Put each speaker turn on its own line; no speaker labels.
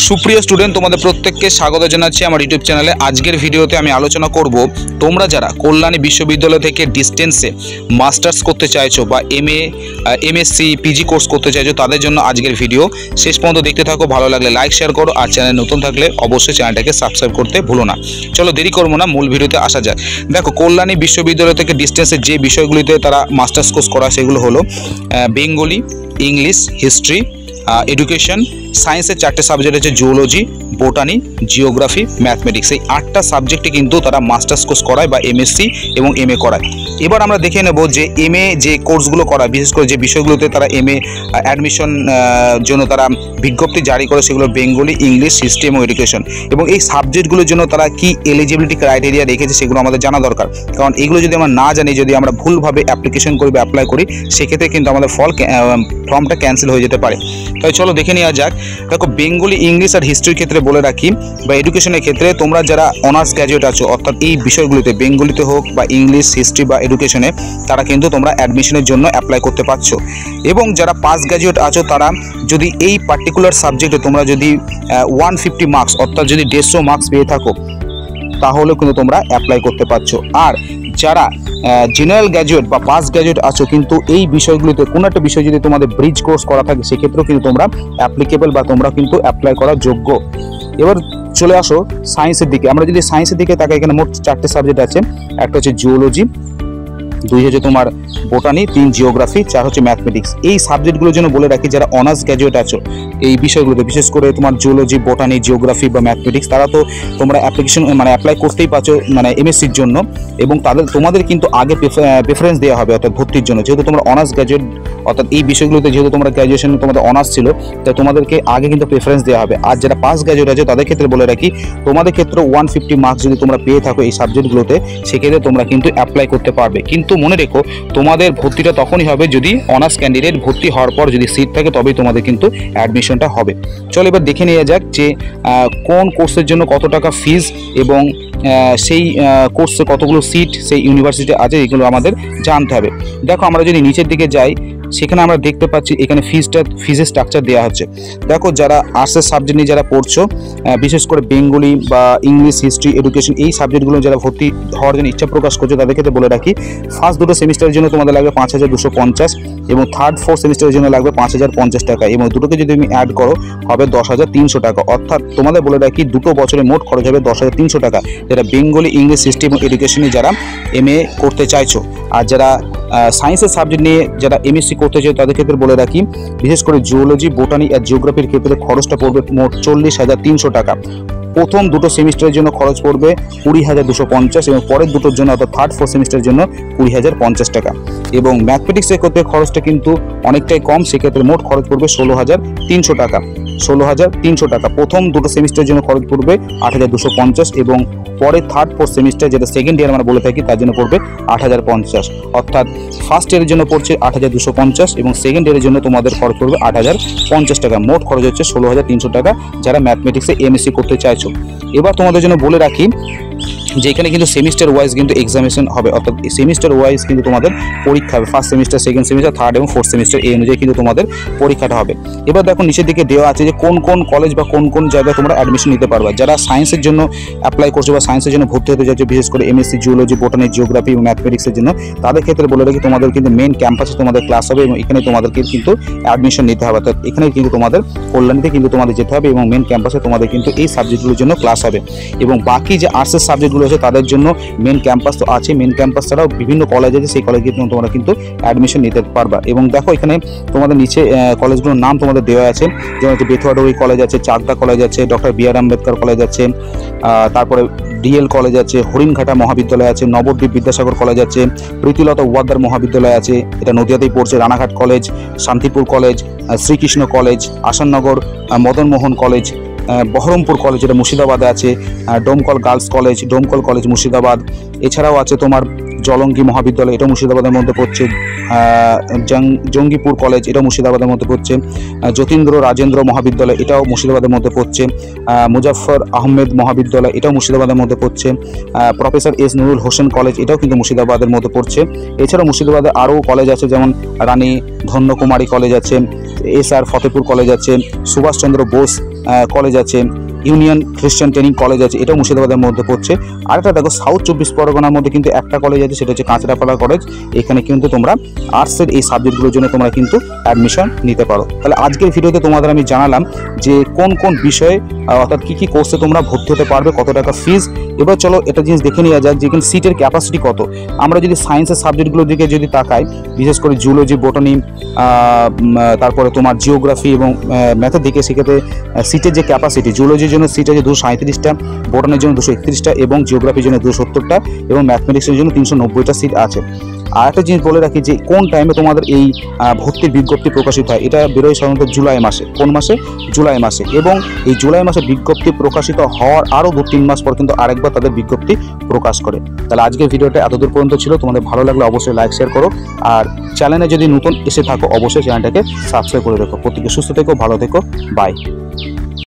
সুপ্রিয় স্টুডেন্ট, তোমাদের প্রত্যেককে স্বাগত জানাচ্ছি আমার ইউটিউব চ্যানেলে। আজকের ভিডিওতে আমি আলোচনা করব তোমরা যারা কল্যাণী বিশ্ববিদ্যালয় থেকে ডিস্টেন্সে মাস্টার্স করতে চাইছো বা এমএসসি পিজি কোর্স করতে চাইছো, তাদের জন্য আজকের ভিডিও। শেষ পর্যন্ত দেখতে থাকো, ভালো লাগলে লাইক শেয়ার করো, আর চ্যানেল নতুন থাকলে অবশ্যই চ্যানেলটাকে সাবস্ক্রাইব করতে ভুলো না। চলো দেরি করবো না, মূল ভিডিওতে আসা যায়। দেখো, কল্যাণী বিশ্ববিদ্যালয় থেকে ডিস্টেন্সে যে বিষয়গুলিতে তারা মাস্টার্স কোর্স করা সেগুলো হলো বেঙ্গলি, ইংলিশ, হিস্ট্রি, এডুকেশন, সায়েন্সের 4টে সাবজেক্ট আছে জুওলজি, বোটানি, জিওগ্রাফি, ম্যাথমেটিক্স। এই 8টা সাবজেক্টে কিন্তু তারা মাস্টার্স কোর্স করায় বা এমএসসি এবং এমএ করায়। এবার আমরা দেখে নেব যে এমএ যে কোর্সগুলো করায়, বিশেষ করে যে বিষয়গুলোতে তারা এমএ অ্যাডমিশন জন্য তারা বিজ্ঞপ্তি জারি করে, সেগুলো বেঙ্গলি, ইংলিশ, হিস্ট্রি এবং এডুকেশন। এবং এই সাবজেক্টগুলোর জন্য তারা কি এলিজিবিলিটি ক্রাইটেরিয়া রেখেছে সেগুলো আমাদের জানা দরকার, কারণ এগুলো যদি আমরা না জানি, যদি আমরা ভুলভাবে অ্যাপ্লিকেশন করি বা অ্যাপ্লাই করি, সেক্ষেত্রে কিন্তু আমাদের ফর্মটা ক্যান্সেল হয়ে যেতে পারে। তাই চলো দেখে নেওয়া যাক। দেখো, বেঙ্গলি, ইংলিশ আর হিস্ট্রির ক্ষেত্রে বলে রাখি বা এডুকেশনের ক্ষেত্রে তোমরা যারা অনার্স গ্র্যাজুয়েট আছো, অর্থাৎ এই বিষয়গুলিতে বেঙ্গলিতে হোক বা ইংলিশ, হিস্ট্রি বা এডুকেশনে, তারা কিন্তু তোমরা অ্যাডমিশনের জন্য অ্যাপ্লাই করতে পারছো। এবং যারা পাস গ্র্যাজুয়েট আছো, তারা যদি এই পার্টিকুলার সাবজেক্টে তোমরা যদি 150 মার্কস অর্থাৎ যদি 150 মার্কস পেয়ে থাকো, তাহলে কিন্তু তোমরা অ্যাপ্লাই করতে পারছো। আর যারা জেনারেল গ্র্যাজুয়েট বা পাস গ্র্যাজুয়েট আছো, কিন্তু এই বিষয়গুলিতে কোনো একটা বিষয় যদি তোমাদের ব্রিজ কোর্স করা থাকে, সেক্ষেত্রেও কিন্তু তোমরা অ্যাপ্লিকেবল বা তোমরা কিন্তু অ্যাপ্লাই করার যোগ্য। এবার চলে আসো সায়েন্সের দিকে। আমরা যদি সায়েন্সের দিকে তাকাই, এখানে মোট 4টে সাবজেক্ট আছে। একটা হচ্ছে জুওলজি, 2 হচ্ছে তোমার বোটানি, 3 জিওগ্রাফি, 4 হচ্ছে ম্যাথমেটিক্স। এই সাবজেক্টগুলোর জন্য বলে রাখি, যারা অনার্স গ্র্যাজুয়েট আছো এই বিষয়গুলোতে, বিশেষ করে তোমার জুওলজি, বোটানি, জিওগ্রাফি বা ম্যাথমেটিক্স, তারা তো তোমরা অ্যাপ্লাই করতেই পারছো এমএসসির জন্য। এবং তোমাদের কিন্তু আগে প্রেফারেন্স দেওয়া হবে অর্থাৎ ভর্তির জন্য, যেহেতু তোমরা অনার্স গ্র্যাজুয়েট, অর্থাৎ এই বিষয়গুলোতে যেহেতু তোমরা গ্র্যাজুয়েশনে তোমাদের অনার্স ছিল, তাই তোমাদেরকে আগে কিন্তু প্রেফারেন্স দেওয়া হবে। আর যারা পাস গ্র্যাজুয়েট আছে তাদের ক্ষেত্রে বলে রাখি, তোমাদের ক্ষেত্রে 150 মার্কস যদি তোমরা পেয়ে থাকো এই সাবজেক্টগুলোতে, সেক্ষেত্রে তোমরা কিন্তু অ্যাপ্লাই করতে পারবে। কিন্তু মনে রেখো, তোমাদের ভর্তিটা তখনই হবে যদি অনার্স ক্যান্ডিডেট ভর্তি হওয়ার পর যদি সিট থাকে, তবেই তোমাদের কিন্তু অ্যাডমিশনটা হবে। চলো এবার দেখে নেওয়া যাক যে কোন কোর্সের জন্য কত টাকা ফিজ এবং সেই কোর্সে কতগুলো সিট সেই ইউনিভার্সিটি আছে, এগুলো আমাদের জানতে হবে। দেখো, আমরা যদি নিচের দিকে যাই, সেখানে আমরা দেখতে পাচ্ছি এখানে ফিজের স্ট্রাকচার দেওয়া হচ্ছে। দেখো, যারা আর্টসের সাবজেক্ট নিয়ে যারা পড়ছো, বিশেষ করে বেঙ্গলি বা ইংলিশ, হিস্ট্রি, এডুকেশন, এই সাবজেক্টগুলো যারা ভর্তি হওয়ার জন্য ইচ্ছা প্রকাশ করছো, তাদের ক্ষেত্রে বলে রাখি, ফার্স্ট 2টো সেমিস্টারের জন্য তোমাদের লাগবে 5250 এবং থার্ড 4 সেমিস্টারের জন্য লাগবে 5050 টাকা, এবং দুটোকে যদি তুমি অ্যাড করো হবে 10300 টাকা। অর্থাৎ তোমাদের বলে রাখি, 2 বছরে মোট খরচ হবে 10300 টাকা, যেটা বেঙ্গলি, ইংলিশ, হিস্ট্রি এবং এডুকেশনে যারা এমএ করতে চাইছো। আর যারা সায়েন্সের সাবজেক্ট নিয়ে যারা এমএসসি করতে চাই, তাদের ক্ষেত্রে বলে রাখি, বিশেষ করে জুওলজি, বোটানি আর জিওগ্রাফির ক্ষেত্রে খরচটা পড়বে মোট 40,300 টাকা। প্রথম 2টো সেমিস্টারের জন্য খরচ পড়বে 20,250 এবং পরের 2টোর জন্য অর্থাৎ থার্ড 4 সেমিস্টারের জন্য 20,050 টাকা। এবং ম্যাথমেটিক্সের ক্ষেত্রে খরচটা কিন্তু অনেকটাই কম, সেক্ষেত্রে মোট খরচ পড়বে 16,300 টাকা। 16,300 টাকা। প্রথম 2টো সেমিস্টারের জন্য খরচ পড়বে 8,250 এবং পরে থার্ড 4 সেমিস্টার, যেটা সেকেন্ড ইয়ার আমরা বলে থাকি, তার জন্য পড়বে 8,050। অর্থাৎ ফার্স্ট ইয়ারের জন্য পড়ছে 8,250 এবং সেকেন্ড ইয়ারের জন্য তোমাদের খরচ পড়বে 8,050 টাকা। মোট খরচ হচ্ছে 16,300 টাকা যারা ম্যাথমেটিক্সে এমএসসি করতে চাইছো। এবার তোমাদের জন্য বলে রাখি যে এখানে কিন্তু সেমিস্টার ওয়াইজ কিন্তু এক্সামিনেশন হবে, অর্থাৎ সেমিস্টার ওয়াইজ কিন্তু তোমাদের পরীক্ষা হবে। First semester, second semester, third এবং ফোর্থ সেমিস্টার, এই অনুযায়ী কিন্তু তোমাদের পরীক্ষাটা হবে। এবার দেখো, নিচের দিকে দেওয়া আছে যে কোন কোন কলেজ বা কোন কোন জায়গায় তোমরা অ্যাডমিশন নিতে পারবে। যারা সায়েন্সের জন্য অ্যাপ্লাই করছো বা সায়েন্সের জন্য ভর্তি হতে চাইছো, বিশেষ করে এমএসসি জুওলজি, বোটানি, জিওগ্রাফি এবং ম্যাথমেটিক্সের জন্য, তাদের ক্ষেত্রে বলে রাখি, তোমাদের কিন্তু মেন ক্যাম্পাসে তোমাদের ক্লাস হবে এবং এখানে তোমাদেরকে কিন্তু অ্যাডমিশন নিতে হবে। অর্থাৎ এখানে কিন্তু তোমাদের কল্যাণীতে কিন্তু তোমাদের যেতে হবে এবং মেন ক্যাম্পাসে তোমাদের কিন্তু এই সাবজেক্টগুলোর জন্য ক্লাস হবে। এবং বাকি যে আর্টসের সাবজেক্টগুলো আছে তাদের জন্য মেন ক্যাম্পাস তো আছে, মেন ক্যাম্পাস ছাড়াও বিভিন্ন কলেজ আছে, সেই কলেজে তোমরা কিন্তু অ্যাডমিশন নিতে পারবা। এবং দেখো, এখানে তোমাদের নিচে কলেজগুলোর নাম তোমাদের দেওয়া আছে, যেমন হচ্ছে বেথুয়াডুবি কলেজ আছে, চাকদা কলেজ আছে, ডক্টর বি.আর. আম্বেদকর কলেজ আছে, তারপরে ডিএল কলেজ আছে, হরিণঘাটা মহাবিদ্যালয় আছে, নবদ্বীপ বিদ্যাসাগর কলেজ আছে, প্রীতিলতা ওয়াদ্দার মহাবিদ্যালয় আছে, এটা নদিয়াতেই পড়ছে, Ranaghat college, Shantipur college, Srikrishna college, Asannagar Madanmohan college, Baharampur college, এটা মুর্শিদাবাদে আছে, Domkal girls college, Domkal college Murshidabad. এছাড়াও আছে তোমার জলঙ্গি মহাবিদ্যালয়, এটা মুর্শিদাবাদের মধ্যে পড়ছে, জঙ্গিপুর কলেজ, এটাও মুর্শিদাবাদের মধ্যে পড়ছে, যতীন্দ্র রাজেন্দ্র মহাবিদ্যালয়, এটাও মুর্শিদাবাদের মধ্যে পড়ছে, মুজাফফর আহমেদ মহাবিদ্যালয়, এটাও মুর্শিদাবাদের মধ্যে পড়ছে, professor S Nurul Hossain college, এটাও কিন্তু মুর্শিদাবাদের মধ্যে পড়ছে। এছাড়াও মুর্শিদাবাদে আরও কলেজ আছে, যেমন রানী ধন্যকুমারী কলেজ আছে, এস আর ফতেপুর কলেজ আছে, সুভাষচন্দ্র বোস কলেজ আছে, ইউনিয়ন খ্রিস্টান ট্রেনিং কলেজ আছে, এটাও মুর্শিদাবাদের মধ্যে পড়ছে। আরেকটা দেখো সাউথ 24 পরগনার মধ্যে কিন্তু একটা কলেজ আছে, সেটা হচ্ছে কাঁচরাপাড়া কলেজ। এখানে কিন্তু তোমরা আর্টসের এই সাবজেক্টগুলোর জন্য তোমরা কিন্তু অ্যাডমিশন নিতে পারো। তাহলে আজকের ভিডিওতে তোমাদের আমি জানালাম যে কোন কোন বিষয়ে অর্থাৎ কী কী কোর্সে তোমরা ভর্তি হতে পারবে, কত টাকা ফিজ। এবার চলো এটা জিনিস দেখে নেওয়া যাক যে এখানে সিটের ক্যাপাসিটি কত। আমরা যদি সায়েন্সের সাবজেক্টগুলোর দিকে যদি তাকাই, বিশেষ করে জুলজি, বটানি, তারপরে তোমার জিওগ্রাফি এবং ম্যাথের দিকে, সেক্ষেত্রে সিটের যে ক্যাপাসিটি, জুলজির জন্য সিট আছে 237টা, বটানির জন্য 231টা এবং জিওগ্রাফির জন্য 270টা এবং ম্যাথমেটিক্সের জন্য 390টা সিট আছে। আর একটা জিনিস বলে রাখি যে কোন টাইমে তোমাদের এই ভর্তির বিজ্ঞপ্তি প্রকাশিত হয়। এটা বেরোয় সাধারণত জুলাই মাসে। কোন মাসে? জুলাই মাসে। এবং এই জুলাই মাসে বিজ্ঞপ্তি প্রকাশিত হওয়ার আরও 2-3 মাস পর কিন্তু আরেকবার তাদের বিজ্ঞপ্তি প্রকাশ করে। তাহলে আজকের ভিডিওটা এতদূর পর্যন্ত ছিল। তোমাদের ভালো লাগলে অবশ্যই লাইক শেয়ার করো, আর চ্যানেলে যদি নতুন এসে থাকো অবশ্যই চ্যানেলটাকে সাবস্ক্রাইব করে রেখো। প্রত্যেকে সুস্থ থেকো, ভালো থেকো, বাই।